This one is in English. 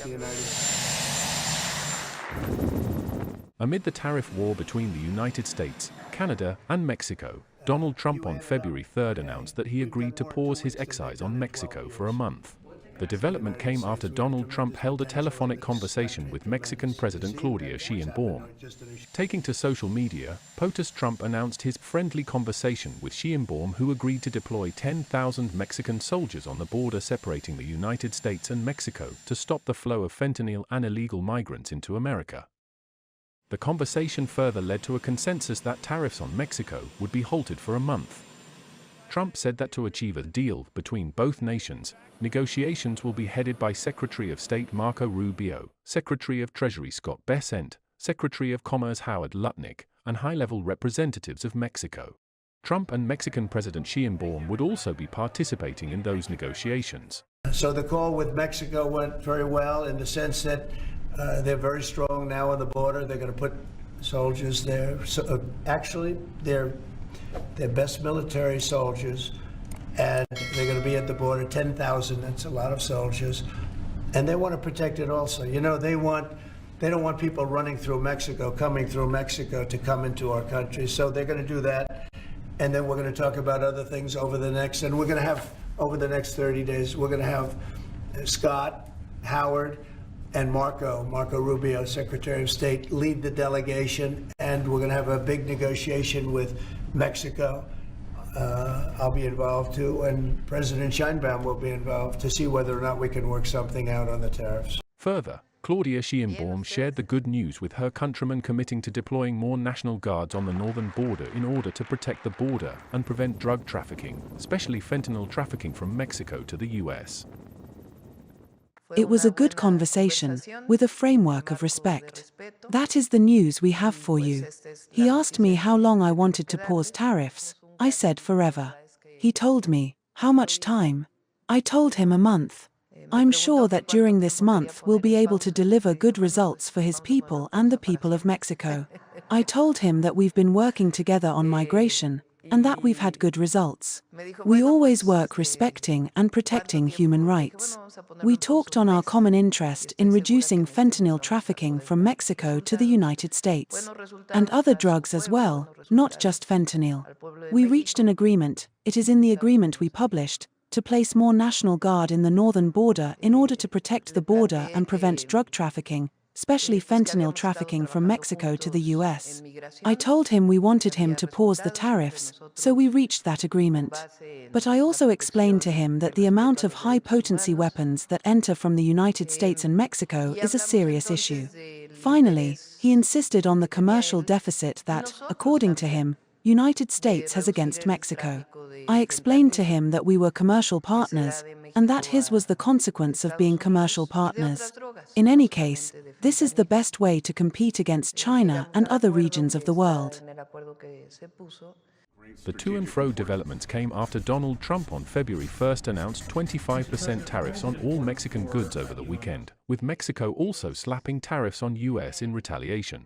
the United States. Amid the tariff war between the United States, Canada, and Mexico, Donald Trump on February 3rd announced that he agreed to pause his excise on Mexico for a month. The development came after Donald Trump held a telephonic conversation with Mexican President Claudia Sheinbaum. Taking to social media, POTUS Trump announced his friendly conversation with Sheinbaum, who agreed to deploy 10,000 Mexican soldiers on the border separating the United States and Mexico to stop the flow of fentanyl and illegal migrants into America. The conversation further led to a consensus that tariffs on Mexico would be halted for a month. Trump said that to achieve a deal between both nations, negotiations will be headed by Secretary of State Marco Rubio, Secretary of Treasury Scott Bessent, Secretary of Commerce Howard Lutnick, and high-level representatives of Mexico. Trump and Mexican President Sheinbaum would also be participating in those negotiations. So the call with Mexico went very well in the sense that they're very strong now on the border. They're going to put soldiers there. So, actually, they're best military soldiers, and they're going to be at the border, 10,000. That's a lot of soldiers, and they want to protect it also. You know, they don't want people running through Mexico, coming through Mexico to come into our country. So they're going to do that, and then we're going to talk about other things over the next 30 days. We're going to have Scott, Howard, and Marco Rubio, Secretary of State, lead the delegation, and we're going to have a big negotiation with Mexico. I'll be involved too, and President Sheinbaum will be involved to see whether or not we can work something out on the tariffs. Further, Claudia Sheinbaum shared the good news with her countrymen, committing to deploying more National Guards on the northern border in order to protect the border and prevent drug trafficking, especially fentanyl trafficking from Mexico to the U.S. It was a good conversation, with a framework of respect. That is the news we have for you. He asked me how long I wanted to pause tariffs. I said forever. He told me, how much time? I told him a month. I'm sure that during this month we'll be able to deliver good results for his people and the people of Mexico. I told him that we've been working together on migration, and that we've had good results. We always work respecting and protecting human rights. We talked on our common interest in reducing fentanyl trafficking from Mexico to the United States, and other drugs as well, not just fentanyl. We reached an agreement, it is in the agreement we published, to place more National Guard in the northern border in order to protect the border and prevent drug trafficking, especially fentanyl trafficking from Mexico to the U.S. I told him we wanted him to pause the tariffs, so we reached that agreement. But I also explained to him that the amount of high-potency weapons that enter from the United States and Mexico is a serious issue. Finally, he insisted on the commercial deficit that, according to him, United States has against Mexico. I explained to him that we were commercial partners, and that his was the consequence of being commercial partners. In any case, this is the best way to compete against China and other regions of the world. The to and fro developments came after Donald Trump on February 1st announced 25% tariffs on all Mexican goods over the weekend, with Mexico also slapping tariffs on U.S. in retaliation.